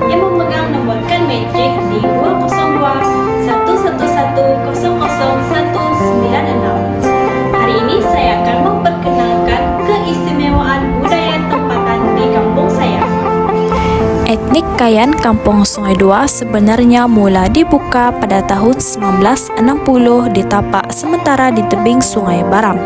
yang memegang nomor Kan-Matric di 20211100196. Hari ini saya akan memperkenalkan keistimewaan budaya tempatan di kampung saya. Etnik Kayan Kampung Sungai Dua sebenarnya mula dibuka pada tahun 1960 di tapak sementara di tebing Sungai Baram.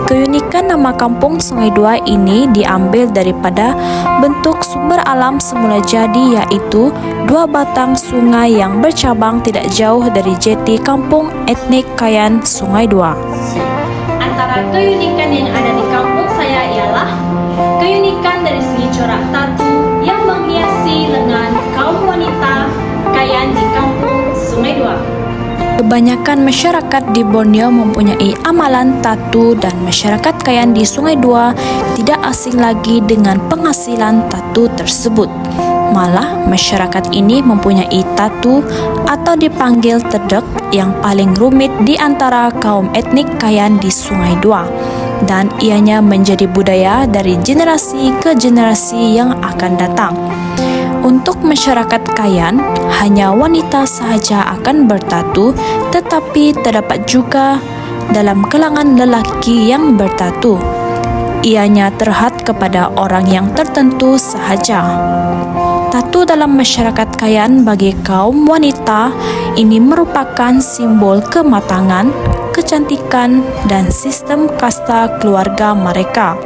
Keunikan nama Kampung Sungai Dua ini diambil daripada bentuk sumber alam semula jadi, yaitu dua batang sungai yang bercabang tidak jauh dari jeti kampung etnik Kayan Sungai Dua. Antara keunikan yang ada di kampung saya ialah keunikan dari segi corak tatu yang menghiasi lengan kaum wanita Kayan di kampung Sungai Dua. Kebanyakan masyarakat di Borneo mempunyai amalan tatu dan masyarakat Kayan di Sungai Dua tidak asing lagi dengan penghasilan tatu tersebut. Malah masyarakat ini mempunyai tatu atau dipanggil tedek yang paling rumit di antara kaum etnik Kayan di Sungai Dua, dan ianya menjadi budaya dari generasi ke generasi yang akan datang. Untuk masyarakat Kayan, hanya wanita sahaja akan bertatu, tetapi terdapat juga dalam kalangan lelaki yang bertatu. Ianya terhad kepada orang yang tertentu sahaja. Tatu dalam masyarakat Kayan bagi kaum wanita ini merupakan simbol kematangan, kecantikan, dan sistem kasta keluarga mereka.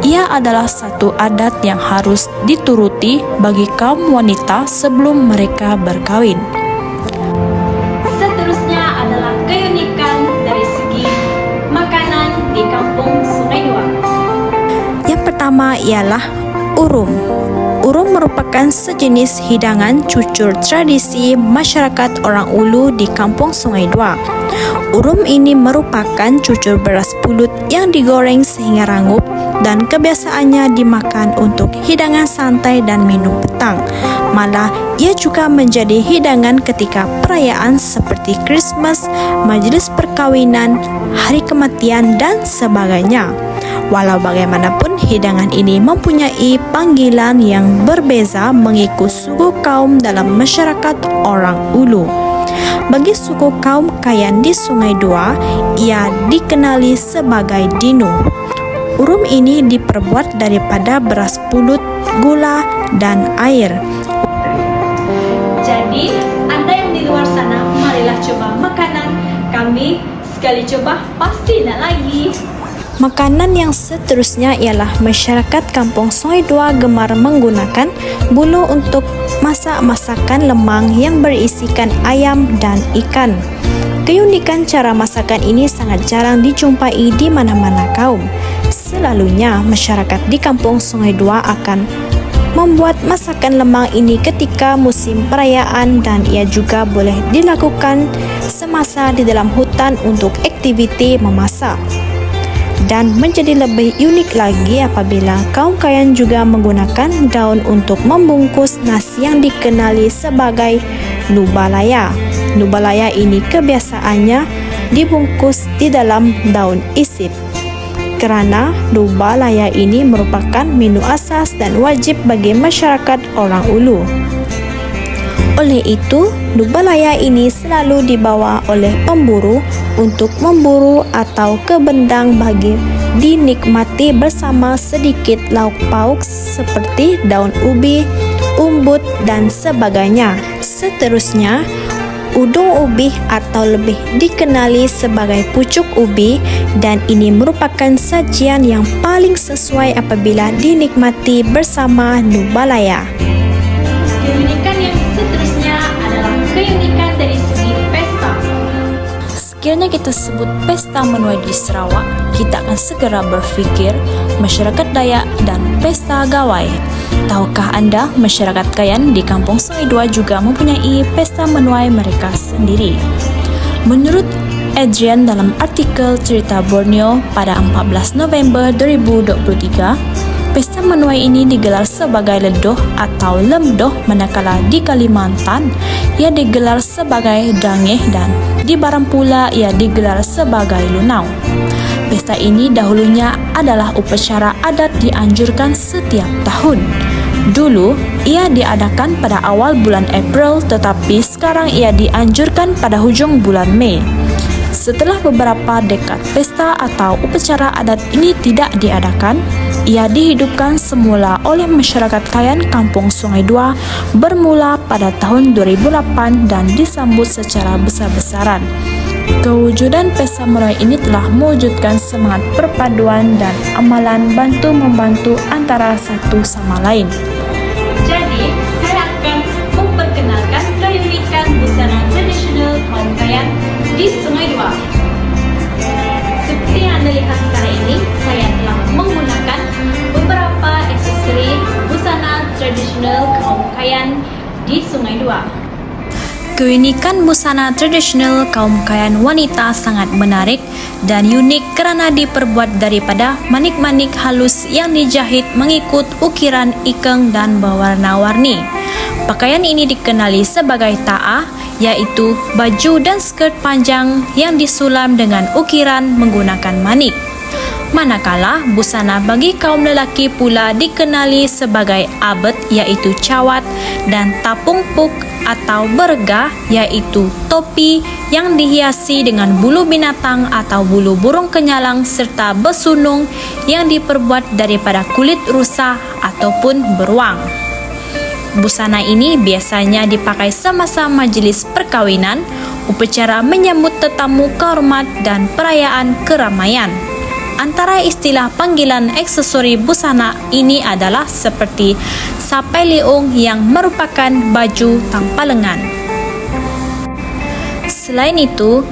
Ia adalah satu adat yang harus dituruti bagi kaum wanita sebelum mereka berkawin. Seterusnya adalah keunikan dari segi makanan di kampung Sungai Dua. Yang pertama ialah urum. Urum merupakan sejenis hidangan cucur tradisi masyarakat orang Ulu di kampung Sungai Dua. Urum ini merupakan cucur beras pulut yang digoreng sehingga rangup, dan kebiasaannya dimakan untuk hidangan santai dan minum petang. Malah, ia juga menjadi hidangan ketika perayaan seperti Christmas, majelis perkawinan, hari kematian, dan sebagainya. Walau bagaimanapun, hidangan ini mempunyai panggilan yang berbeza mengikut suku kaum dalam masyarakat orang Ulu. Bagi suku kaum Kayan di Sungai Dua, ia dikenali sebagai dinu. Urum ini diperbuat daripada beras pulut, gula, dan air. Jadi, Anda yang di luar sana, marilah coba makanan kami. Sekali coba, pasti nak lagi. Makanan yang seterusnya ialah masyarakat kampung Sungai Dua gemar menggunakan bulu untuk masak masakan lemang yang berisikan ayam dan ikan. Keunikan cara masakan ini sangat jarang dijumpai di mana-mana kaum. Selalunya masyarakat di kampung Sungai Dua akan membuat masakan lemang ini ketika musim perayaan, dan ia juga boleh dilakukan semasa di dalam hutan untuk aktiviti memasak. Dan menjadi lebih unik lagi apabila kaum Kayan juga menggunakan daun untuk membungkus nasi yang dikenali sebagai nubalaya. Nubalaya ini kebiasaannya dibungkus di dalam daun isip. Kerana nubalaya ini merupakan menu asas dan wajib bagi masyarakat orang Ulu. Oleh itu, nubalaya ini selalu dibawa oleh pemburu untuk memburu atau ke bendang bagi dinikmati bersama sedikit lauk pauk seperti daun ubi, umbut, dan sebagainya. Seterusnya, udung ubi atau lebih dikenali sebagai pucuk ubi, dan ini merupakan sajian yang paling sesuai apabila dinikmati bersama nubalaya. Keunikan yang seterusnya adalah keunikan dari segi pesta. Sekiranya kita sebut pesta menuai di Sarawak, kita akan segera berfikir masyarakat Dayak dan pesta gawai. Tahukah anda masyarakat Kayan di kampung Sungai Dua juga mempunyai pesta menuai mereka sendiri? Menurut Adrian dalam artikel Cerita Borneo pada 14 November 2023, pesta menuai ini digelar sebagai ledoh atau lemdoh, manakala di Kalimantan ia digelar sebagai dangeh, dan di Baram pula ia digelar sebagai lunau. Pesta ini dahulunya adalah upacara adat dianjurkan setiap tahun. Dulu, ia diadakan pada awal bulan April, tetapi sekarang ia dianjurkan pada hujung bulan Mei. Setelah beberapa dekad pesta atau upacara adat ini tidak diadakan, ia dihidupkan semula oleh masyarakat Kayan Kampung Sungai Dua bermula pada tahun 2008 dan disambut secara besar-besaran. Kewujudan pesta mulai ini telah mewujudkan semangat perpaduan dan amalan bantu-membantu antara satu sama lain. Jadi, saya akan memperkenalkan keunikan busana tradisional kaum Kayan di Sungai Dua. Seperti yang Anda lihat sekarang ini, saya telah menggunakan beberapa aksesori busana tradisional kaum Kayan di Sungai Dua. Keunikan busana tradisional kaum Kayan wanita sangat menarik dan unik kerana diperbuat daripada manik-manik halus yang dijahit mengikut ukiran ikeng dan berwarna-warni. Pakaian ini dikenali sebagai ta'ah, iaitu baju dan skirt panjang yang disulam dengan ukiran menggunakan manik. Manakala busana bagi kaum lelaki pula dikenali sebagai abet, iaitu cawat, dan tapung puk atau bergah, iaitu topi yang dihiasi dengan bulu binatang atau bulu burung kenyalang serta besunung yang diperbuat daripada kulit rusa ataupun beruang. Busana ini biasanya dipakai semasa majlis perkawinan, upacara menyambut tetamu kehormat dan perayaan keramaian. Antara istilah panggilan aksesori busana ini adalah seperti sapai leong yang merupakan baju tanpa lengan. Selain itu,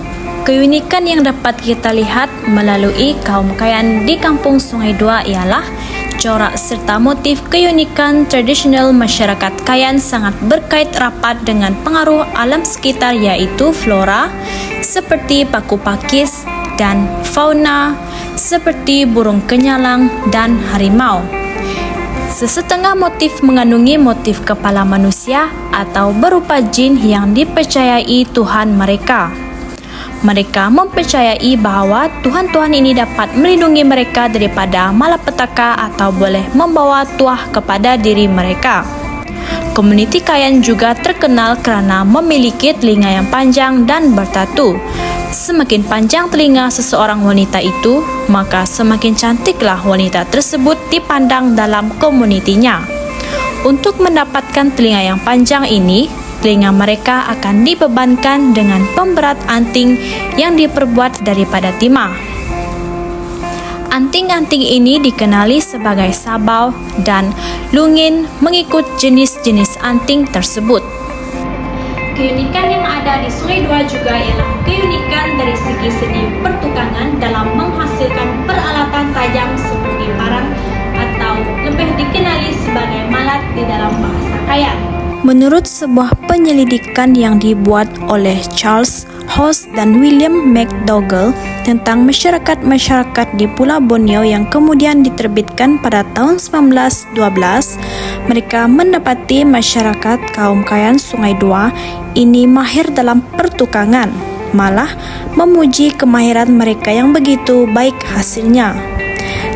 keunikan yang dapat kita lihat melalui kaum Kayan di Kampung Sungai Dua ialah corak serta motif keunikan tradisional masyarakat Kayan sangat berkait rapat dengan pengaruh alam sekitar, iaitu flora seperti paku pakis dan fauna seperti burung kenyalang dan harimau. Sesetengah motif mengandungi motif kepala manusia atau berupa jin yang dipercayai Tuhan mereka. Mereka mempercayai bahawa Tuhan-Tuhan ini dapat melindungi mereka daripada malapetaka atau boleh membawa tuah kepada diri mereka. Komuniti Kayan juga terkenal kerana memiliki telinga yang panjang dan bertatu. Semakin panjang telinga seseorang wanita itu, maka semakin cantiklah wanita tersebut dipandang dalam komunitinya. Untuk mendapatkan telinga yang panjang ini, telinga mereka akan dibebankan dengan pemberat anting yang diperbuat daripada timah. Anting-anting ini dikenali sebagai sabau dan lungin mengikut jenis-jenis anting tersebut. Keunikan yang ada di Sungai Dua juga ialah keunikan dari segi seni pertukangan dalam menghasilkan peralatan tajam seperti parang atau lebih dikenali sebagai malat di dalam bahasa Kayan. Menurut sebuah penyelidikan yang dibuat oleh Charles Hoss dan William McDougall tentang masyarakat-masyarakat di Pulau Borneo yang kemudian diterbitkan pada tahun 1912, mereka mendapati masyarakat kaum Kayan Sungai Dua ini mahir dalam pertukangan, malah memuji kemahiran mereka yang begitu baik hasilnya.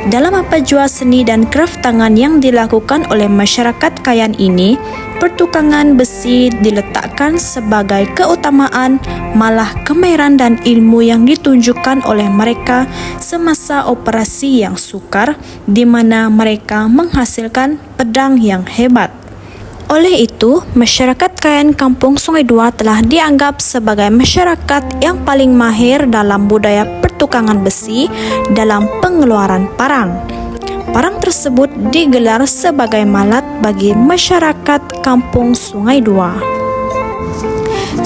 Dalam apa jua seni dan kraft tangan yang dilakukan oleh masyarakat Kayan ini, pertukangan besi diletakkan sebagai keutamaan, malah kemahiran dan ilmu yang ditunjukkan oleh mereka semasa operasi yang sukar, di mana mereka menghasilkan pedang yang hebat. Oleh itu, masyarakat Kayan Kampung Sungai Dua telah dianggap sebagai masyarakat yang paling mahir dalam budaya pertukangan besi dalam pengeluaran parang. Parang tersebut digelar sebagai malat bagi masyarakat Kampung Sungai Dua.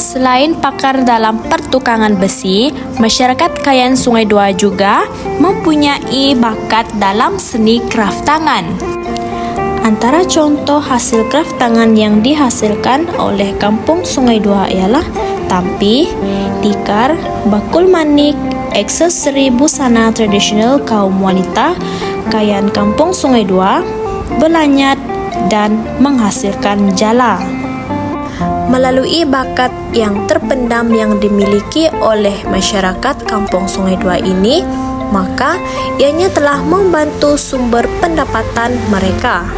Selain pakar dalam pertukangan besi, masyarakat Kayan Sungai Dua juga mempunyai bakat dalam seni kraft tangan. Antara contoh hasil kraft tangan yang dihasilkan oleh Kampung Sungai Dua ialah tampi, tikar, bakul manik, aksesori busana tradisional kaum wanita Kayan Kampung Sungai Dua, belanyat, dan menghasilkan jala. Melalui bakat yang terpendam yang dimiliki oleh masyarakat Kampung Sungai Dua ini, maka ianya telah membantu sumber pendapatan mereka.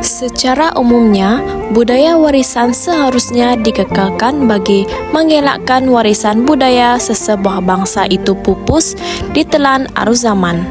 Secara umumnya, budaya warisan seharusnya dikekalkan bagi mengelakkan warisan budaya sesebuah bangsa itu pupus ditelan arus zaman.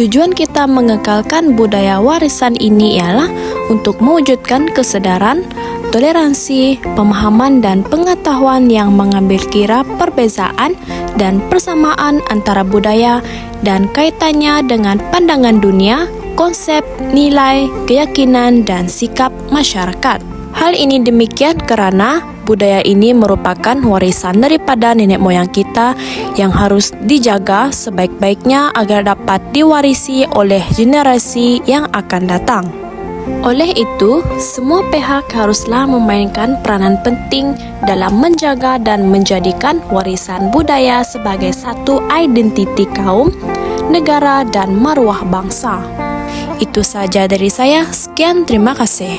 Tujuan kita mengekalkan budaya warisan ini ialah untuk mewujudkan kesadaran, toleransi, pemahaman dan pengetahuan yang mengambil kira perbezaan dan persamaan antara budaya dan kaitannya dengan pandangan dunia, konsep, nilai, keyakinan, dan sikap masyarakat. Hal ini demikian karena budaya ini merupakan warisan daripada nenek moyang kita yang harus dijaga sebaik-baiknya agar dapat diwarisi oleh generasi yang akan datang. Oleh itu, semua pihak haruslah memainkan peranan penting dalam menjaga dan menjadikan warisan budaya sebagai satu identiti kaum, negara, dan maruah bangsa. Itu saja dari saya. Sekian, terima kasih.